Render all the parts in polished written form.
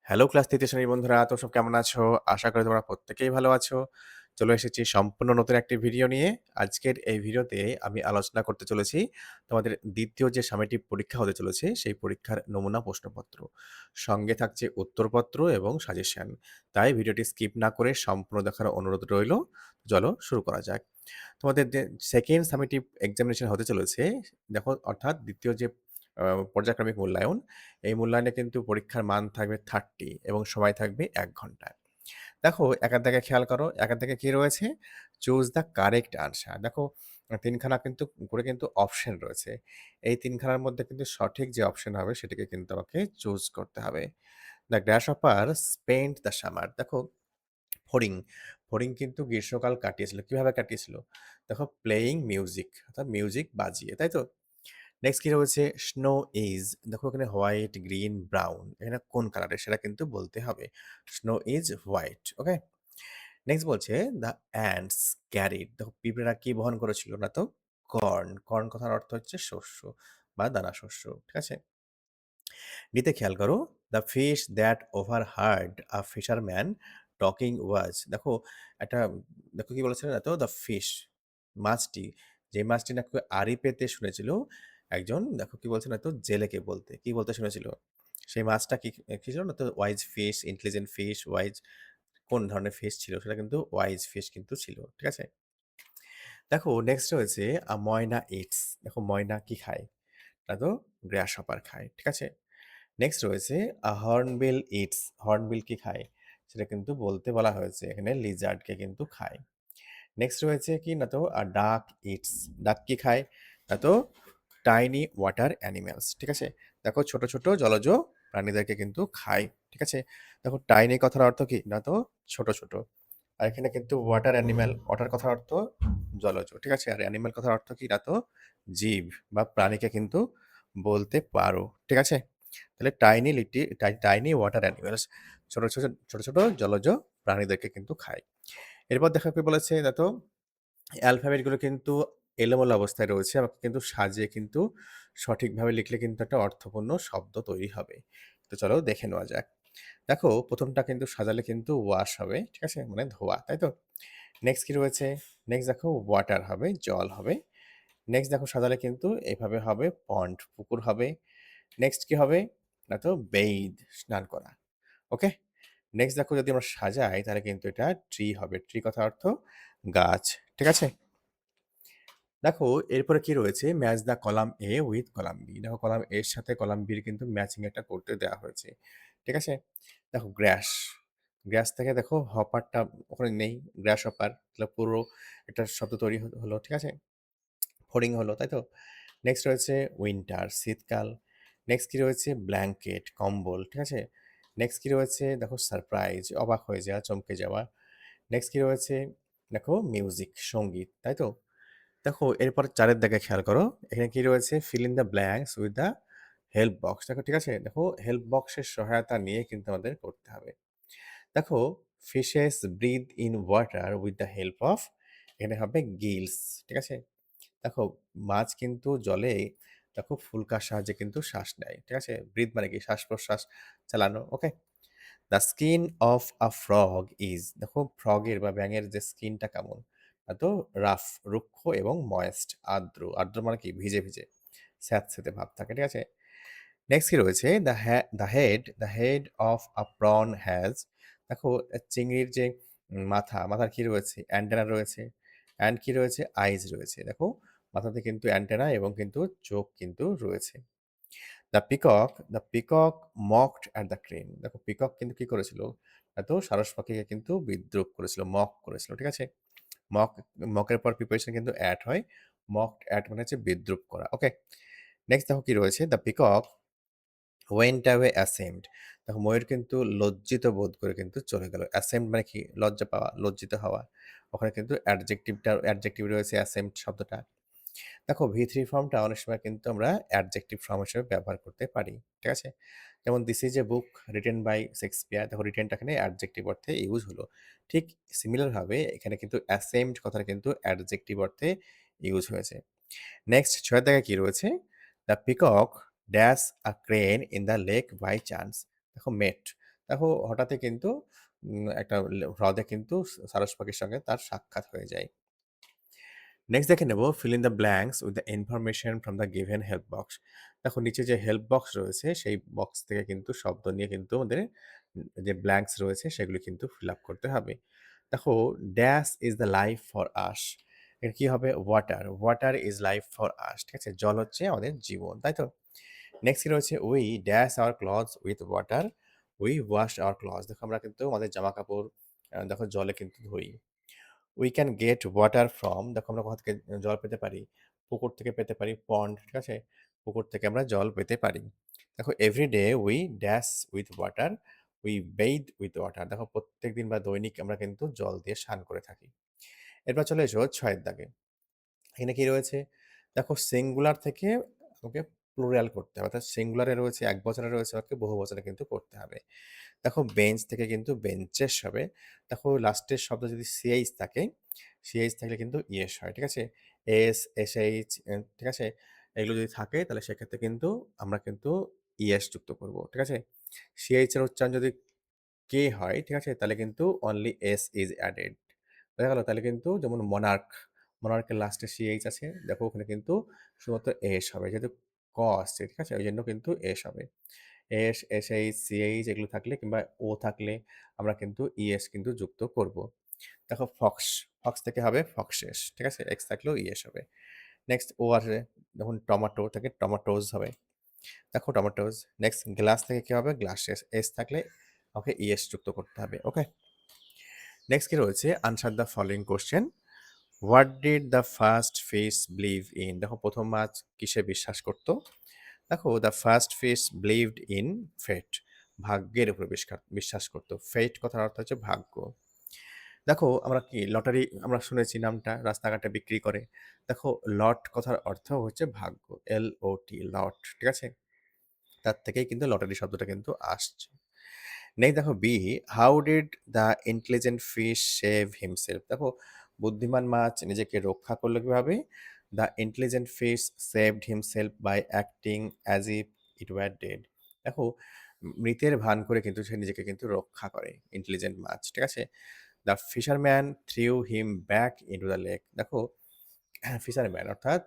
Hello class ৩য় শ্রেণীর বন্ধুরা, তোমরা সব কেমন আছো? আশা করি তোমরা প্রত্যেকেই ভালো আছো। চলে এসেছি সম্পূর্ণ নতুন একটি ভিডিও নিয়ে। আজকের এই ভিডিওতে আমি আলোচনা করতে চলেছি তোমাদের ২য় যে সামেটিক পরীক্ষা হতে চলেছে, সেই পরীক্ষার নমুনা প্রশ্নপত্র। সঙ্গে থাকছে উত্তরপত্র এবং সাজেশন। তাই ভিডিওটি স্কিপ না করে সম্পূর্ণ দেখার অনুরোধ রইল। চলো শুরু করা যাক। তোমাদের যে 2nd সামেটিভ এক্সামিনেশন হতে চলেছে, দেখো অর্থাৎ ২য় যে পর্যায়ক্রমিক মূল্যায়ন, এই মূল্যায়নে কিন্তু পরীক্ষার মান থাকবে 30 এবং সময় থাকবে ১ ঘন্টা। দেখো একের দিকে খেয়াল করো, একের দিকে কি রয়েছে? Choose the correct answer. দেখো ৩ খানা কিন্তু করে কিন্তু অপশন রয়েছে। এই ৩ খানার মধ্যে কিন্তু সঠিক যে অপশন হবে সেটাকে কিন্তু আমাকে চুজ করতে হবে। The গ্রাসহপার spent the summer. দেখো ফড়িং, ফড়িং কিন্তু গ্রীষ্মকাল কাটিয়েছিল। কিভাবে কাটিয়েছিল? দেখো প্লেয়িং মিউজিক, অর্থাৎ মিউজিক বাজিয়ে, তাই তো? নেক্সট কি রয়েছে? Snow is. দেখো এখানে হোয়াইট, গ্রিন, ব্রাউন। এখানে কোন কালারের সেটা কিন্তু বলতে হবে। Snow is white. Okay? Next বলছে দ্য অ্যান্টস ক্যারিড। দেখো পিঁপড়েরা কি বহন করেছিল? না তো কর্ন। কর্ন কথার অর্থ হচ্ছে শস্য বা দানা শস্য। ঠিক আছে? নিতে খেয়াল করো, the fish that over heard a fisherman talking was. দেখো একটা, দেখো কি বলেছিলেন না তো, দ্য ফিশ মাছটি, যে মাছটি নাকি আড়ি পেতে শুনেছিল একজন, দেখো কি বলছে না তো, জেলেকে বলতে কি বলতে শুনেছিল? সেই মাছটা কি কি ছিল না তো? Wise fish, intelligent fish, wise কোন ধরনের ফিশ ছিল সেটা কিন্তু ওয়াইজ ফিশ কিন্তু ছিল। ঠিক আছে? দেখো নেক্সট রয়েছে ময়না ইটস। দেখো ময়না কি খায়? তা তো গ্রাস হপার খায়। ঠিক আছে? নেক্সট রয়েছে হর্নবিল ইটস। হর্নবিল কি খায়? সেটা কিন্তু বলতে বলা হয়েছে এখানে লিজার্ডকে কিন্তু খায়। নেক্সট রয়েছে কি না তো ডাক ইটস। ডাক কি খায়? না তো টাইনি ওয়াটার অ্যানিমেলস। ঠিক আছে? দেখো ছোট ছোট জলজ প্রাণীদেরকে কিন্তু খায়। ঠিক আছে? দেখো টাইনি কথার অর্থ কি? না তো ছোট ছোট। আর এখানে কিন্তু ওয়াটার অ্যানিম্যাল, ওয়াটার কথার অর্থ জলজ। ঠিক আছে? আর অ্যানিম্যাল কথার অর্থ কি? না তো জীব বা প্রাণীকে কিন্তু বলতে পারো। ঠিক আছে? তাহলে টাইনি ওয়াটার অ্যানিমেলস, ছোট ছোট ছোট ছোট জলজ প্রাণীদেরকে কিন্তু খায়। এরপর দেখা কি বলেছে দেখো, অ্যালফাবেটগুলো কিন্তু এলোমেলো অবস্থায় রয়েছে। আমাকে কিন্তু সাজিয়ে কিন্তু সঠিকভাবে লিখলে কিন্তু একটা অর্থপূর্ণ শব্দ তৈরি হবে। তো চলো দেখে নেওয়া যাক। দেখো প্রথমটা কিন্তু সাজালে কিন্তু ওয়াশ হবে। ঠিক আছে? মানে ধোয়া, তাই তো? নেক্সট কি রয়েছে? নেক্সট দেখো ওয়াটার হবে, জল হবে। নেক্সট দেখো সাজালে কিন্তু এভাবে হবে পন্ড, পুকুর হবে। নেক্সট কি হবে? না তো বেইদ, স্নান করা। ওকে? নেক্সট দেখো যদি আমরা সাজাই তাহলে কিন্তু এটা ট্রি হবে। ট্রি কথার অর্থ গাছ। ঠিক আছে? দেখো এরপরে কি রয়েছে? Match the column A with column B. দেখো কলাম এর সাথে কলাম বির কিন্তু ম্যাচিং একটা করতে দেওয়া হয়েছে। ঠিক আছে? দেখো গ্র্যাস, গ্র্যাস থেকে দেখো হপারটা ওখানে নেই, গ্র্যাস হপার, তাহলে পুরো একটা শব্দ তৈরি হলো। ঠিক আছে? ফড়িং হলো, তাই তো? নেক্সট রয়েছে উইন্টার, শীতকাল। নেক্সট কি রয়েছে? ব্ল্যাঙ্কেট, কম্বল। ঠিক আছে? নেক্সট কি রয়েছে? দেখো সারপ্রাইজ, অবাক হয়ে যাওয়া, চমকে যাওয়া। নেক্সট কি রয়েছে? দেখো মিউজিক, সঙ্গীত, তাই তো? দেখো এরপর ৪ এর দিকে খেয়াল করো। এখানে কি রয়েছে? Fill in the blanks with the help box. দেখো ঠিক আছে? দেখো হেল্প বক্সের সহায়তা নিয়ে কিন্তু আমাদের করতে হবে। দেখো fishes breathe in water with the help of, এখানে হবে গিলস। ঠিক আছে? দেখো মাছ কিন্তু জলে, দেখো ফুলকার সাহায্যে কিন্তু শ্বাস নেয়। ঠিক আছে? ব্রিথ মানে কি? শ্বাস প্রশ্বাস চালানো। Okay? The skin of a frog is. দেখো ফ্রগের বা ব্যাঙের যে স্কিনটা কেমন? তো রাফ, রুক্ষ এবং ময়েস্ট, আর্দ্র। আর্দ্র মানে কি? ভিজে ভিজে, স্যাঁতসেঁতে ভাব থাকে। ঠিক আছে? নেক্সট কি রয়েছে? The head of a prawn has. দেখো চিংড়ির যে মাথা, মাথার কি রয়েছে? অ্যান্টেনা রয়েছে। অ্যান্ড কি রয়েছে? আইজ রয়েছে। দেখো মাথাতে কিন্তু অ্যান্টেনা এবং কিন্তু চোখ কিন্তু রয়েছে। The peacock মকড at the crane. দেখো পিকক কিন্তু কি করেছিল? এত সারস পাখিকে কিন্তু বিদ্রূপ করেছিল, মক করেছিল। ঠিক আছে? মক, মকের পর প্রিপোজিশন কিন্তু অ্যাট হয়। মকড অ্যাট মানে হচ্ছে বিদ্রূপ করা। ওকে? নেক্সট দেখো কি রয়েছে? The peacock went away ashamed. দেখো ময়ূর কিন্তু লজ্জিত বোধ করে কিন্তু চলে গেল। অ্যাসেমড মানে কি? লজ্জা পাওয়া, লজ্জিত হওয়া। ওখানে কিন্তু অ্যাডজেক্টিভ রয়েছে অ্যাসেমড শব্দটা। দেখো ভি3 ফর্মটা অনেক সময় কিন্তু আমরা অ্যাডজেক্টিভ ফর্ম হিসেবে ব্যবহার করতে পারি। ঠিক আছে? যেমন this is a book written by Shakespeare. দেখো রিটেনটা এখানে অ্যাডজেক্টিভ অর্থে ইউজ হলো। ঠিক সিমিলার ভাবে এখানে কিন্তু অ্যাসেমড কথাটা কিন্তু অ্যাডজেক্টিভ অর্থে ইউজ হয়েছে। নেক্সট ৬ দাগে কি রয়েছে? The peacock dash a crane in the lake by chance. দেখো মেট, দেখো হঠাৎই কিন্তু একটা হ্রদে কিন্তু সারস পাখির সঙ্গে তার সাক্ষাৎ হয়ে যায়। নেক্সট দেখে নেব fill in the blanks with the information from the given help box। দেখো নিচে যে হেল্প বক্স রয়েছে সেই বক্স থেকে কিন্তু শব্দ নিয়ে কিন্তু আমাদের যে ব্ল্যাঙ্কস রয়েছে সেগুলি কিন্তু ফিল আপ করতে হবে। দেখো dash is the life for us, এর কি হবে water, water is life for us, ঠিক আছে, জল হচ্ছে আমাদের জীবন, তাই তো। নেক্সট কি রয়েছে we dash our clothes with water, we wash our clothes, দেখো আমরা কিন্তু আমাদের জামা কাপড় দেখো জলে কিন্তু ধুই। We can get water from, দেখো আমরা কোথা থেকে জল পেতে পারি, পুকুর থেকে পেতে পারি, পন্ড, ঠিক আছে, পুকুর থেকে আমরা জল পেতে পারি। দেখো every day we dash with water, we bathe with water, দেখো প্রত্যেক দিন বা দৈনিক আমরা কিন্তু জল দিয়ে স্নান করে থাকি। এরপর চলে এসো ছয়ের দাগে। এখানে কি রয়েছে দেখো সিঙ্গুলার থেকে ওকে প্লুরাল করতে হবে, অর্থাৎ সিঙ্গুলারে রয়েছে এক বছরে রয়েছে ওকে বহু বছরে কিন্তু করতে হবে। দেখো বেঞ্চ থেকে কিন্তু বেঞ্চেস হবে। দেখো লাস্টের শব্দ যদি সিএইচ থাকে, সিএইচ থাকলে কিন্তু ইয়েস হয়, ঠিক আছে, এস এসএইচ, ঠিক আছে, এগুলো যদি থাকে তাহলে সেক্ষেত্রে কিন্তু আমরা কিন্তু ইয়েস যুক্ত করব, ঠিক আছে। সিএইচ এর উচ্চারণ যদি কে হয়, ঠিক আছে, তাহলে কিন্তু অনলি এস ইজ অ্যাডেড। দেখা গেল তাহলে কিন্তু যেমন মনার্ক, মনার্কের লাস্টে সিএইচ আছে, দেখো ওখানে কিন্তু শুধুমাত্র এস হবে, যেহেতু ক আসছে, ঠিক আছে, ওই জন্য কিন্তু এস হবে। এস, এসএইচ, সিএইচ এগুলো থাকলে কিংবা ও থাকলে আমরা কিন্তু ইএস কিন্তু যুক্ত করব। দেখো ফক্স, ফক্স থেকে হবে ফক্সেস, ঠিক আছে, এক্স থাকলেও ইএস হবে। নেক্সট ও আসবে, যখন টমেটো থেকে টমেটোজ হবে, দেখো টমেটোজ। নেক্সট গ্লাস থেকে কি হবে গ্লাসেস, এস থাকলে ওকে ইএস যুক্ত করতে হবে, ওকে। নেক্সট কি রয়েছে answer the following question. What did the first fish believe in, দেখো প্রথম মাছ কিসে বিশ্বাস করতো, দেখো the first fish believed in fate, ভাগ্যের উপরে বিশ্বাস করতো, ফেট কথার অর্থ হচ্ছে ভাগ্য। দেখো আমরা কি লটারি আমরা শুনেছি নামটা, রাস্তাঘাটে বিক্রি করে, দেখো লট কথার অর্থ হচ্ছে ভাগ্য, LOT লট, ঠিক আছে, তার থেকেই কিন্তু লটারি শব্দটা কিন্তু আসছে। নেক্সট দেখো B, how did the intelligent fish save himself, দেখো বুদ্ধিমান মাছ নিজেকে রক্ষা করলো কিভাবে, the intelligent fish saved himself by acting as if it were dead, দেখো মৃতের ভান করে কিন্তু সে নিজেকে কিন্তু রক্ষা করে ইন্টেলিজেন্ট মাছ, ঠিক আছে। The fisherman threw him back into the lake, দেখো ফিশারম্যান অর্থাৎ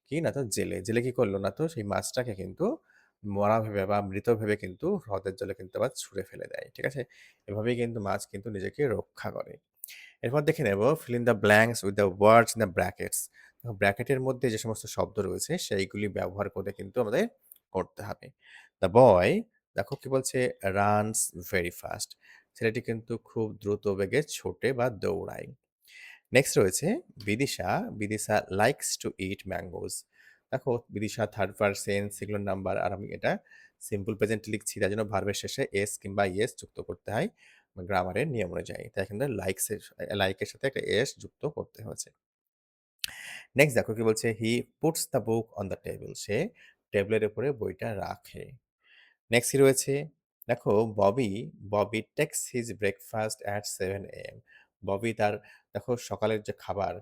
কি না তো জেলে, জেলে কি করলো না তো সেই মাছটাকে কিন্তু মরা ভেবে বা মৃত ভেবে কিন্তু হ্রদের জলে কিন্তু আবার ছুঁড়ে ফেলে দেয়, ঠিক আছে, এভাবেই কিন্তু মাছ কিন্তু নিজেকে রক্ষা করে। এরপর দেখে নেব fill in the blanks with the words in the brackets, ব্র্যাকেটের মধ্যে যে সমস্ত শব্দ রয়েছে সেইগুলি ব্যবহার করে কিন্তু আমাদের করতে হবে। দ্য বয়, দেখো কি বলছে রানস ভেরি ফাস্ট, ছেলেটি কিন্তু খুব দ্রুত বেগে ছোটে বা দৌড়ায়। নেক্সট রয়েছে Bidisha, Bidisha likes to eat mangoes, দেখো Bidisha third person singular number, আর আমি এটা সিম্পল প্রেজেন্ট লিখছি, তার জন্য ভার্বের শেষে এস কিংবা ইয়েস যুক্ত করতে হয় গ্রামারের নিয়ম অনুযায়ী, তাই এখানে লাইকসের লাইকের সাথে একটা এস যুক্ত করতে হয়েছে। নেক্সট দেখো কি বলছে he puts the book on the table, সে টেবিলের উপরে বইটা রাখে। নেক্সট কি রয়েছে দেখো Bobby, Bobby takes his breakfast at 7 AM, Bobby তার দেখো সকালের যে খাবার,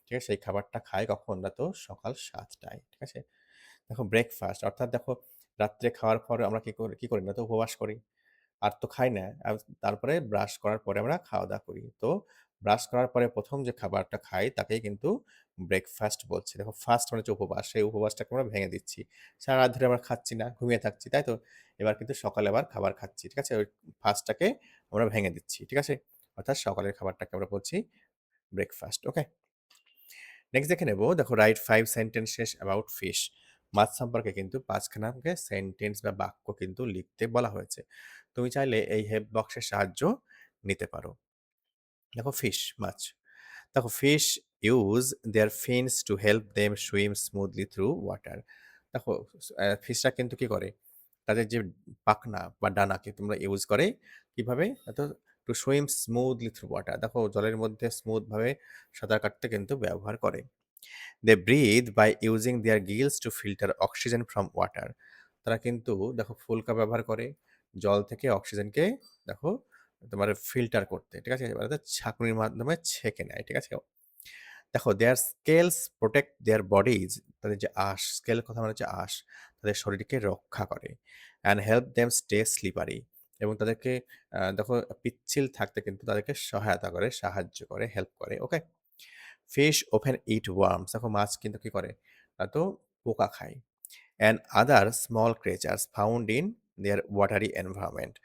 ঠিক আছে, সেই খাবারটা খায় কখন না তো সকাল 7টায়, ঠিক আছে। দেখো ব্রেকফাস্ট অর্থাৎ দেখো রাত্রে খাওয়ার পরে আমরা কি করি না তো উপবাস করি, আর তো খাই না। তারপরে ব্রাশ করার পরে আমরা খাওয়া-দাওয়া করি। তো ব্রাশ করার পরে ১ম যে খাবারটা খাই তাকেই কিন্তু ব্রেকফাস্ট বলছি। দেখো ফাস্ট মানে হচ্ছে উপবাস। সেই উপবাসটাকে আমরা ভেঙে দিচ্ছি। সারারাত ধরে আমরা খাচ্ছি না, ঘুমিয়ে থাকছি, তাই তো? এবার কিন্তু সকালে আবার খাবার খাচ্ছি। ঠিক আছে? ওই ফাস্টটাকে আমরা ভেঙে দিচ্ছি। ঠিক আছে? অর্থাৎ সকালের খাবারটাকে আমরা বলছি ব্রেকফাস্ট। ওকে? নেক্সট দেখে নেব দেখো রাইট 5 সেন্টেন্সেস অ্যাবাউট ফিশ, মাছ সম্পর্কে কিন্তু ৫খানা আমাকে সেন্টেন্স বা বাক্য কিন্তু লিখতে বলা হয়েছে। তুমি চাইলে এই হেল্প বক্সের সাহায্য নিতে পারো। দেখো ফিশ মাছ, দেখো fish use their fins to help them swim smoothly through water, দেখো ফিশরা কিন্তু কি করে তাদের যে পাখনা বা ডানাকে তোমরা ইউজ করে কিভাবে to swim smoothly through water, দেখো জলের মধ্যে স্মুথ ভাবে সাঁতার কাটতে কিন্তু ব্যবহার করে। They breathe by using their gills to filter oxygen from water, তারা কিন্তু দেখো ফুলকা ব্যবহার করে জল থেকে অক্সিজেনকে দেখো তোমার ফিল্টার করতে, ঠিক আছে, অর্থাৎ ছাঁকনির মাধ্যমে ছেঁকে নেয়, ঠিক আছে। দেখো দেয়ার স্কেলস প্রোটেক্ট দেয়ার বডিজ, তাদের যে আঁশ, স্কেল কথা মানে হচ্ছে আঁশ, তাদের শরীরকে রক্ষা করে। And help them stay slippery, এবং তাদেরকে দেখো পিচ্ছিল থাকতে কিন্তু তাদেরকে সহায়তা করে, সাহায্য করে, হেল্প করে। Okay? Fish often eat worms, দেখো মাছ কিন্তু কি করে? তো পোকা খায়। And other small creatures found in their watery environment,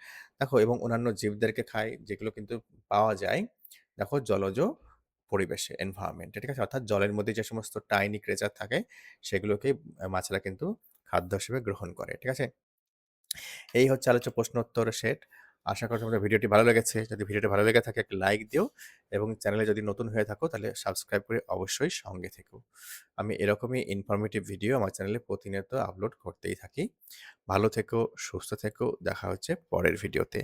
দেখো এবং অন্যান্য জীবদেরকে খায় যেগুলো কিন্তু পাওয়া যায় দেখো জলজ পরিবেশে, এনভায়রনমেন্টে, ঠিক আছে? অর্থাৎ জলের মধ্যে যে সমস্ত টাইনি ক্রিয়েচার থাকে সেগুলোকে মাছেরা কিন্তু খাদ্য হিসেবে গ্রহণ করে, ঠিক আছে? এই হচ্ছে আলোচ্য প্রশ্ন উত্তর সেট। আশা করি তোমাদের ভিডিওটি ভালো লেগেছে। যদি ভিডিওটি ভালো লেগে থাকে একটা লাইক দিও এবং চ্যানেলে যদি নতুন হয়ে থাকো তাহলে সাবস্ক্রাইব করে অবশ্যই সঙ্গে থেকো। আমি এরকমই ইনফরমেটিভ ভিডিও আমার চ্যানেলে প্রতিনিয়ত আপলোড করতেই থাকি। ভালো থেকো, সুস্থ থেকো। দেখা হচ্ছে পরের ভিডিওতে।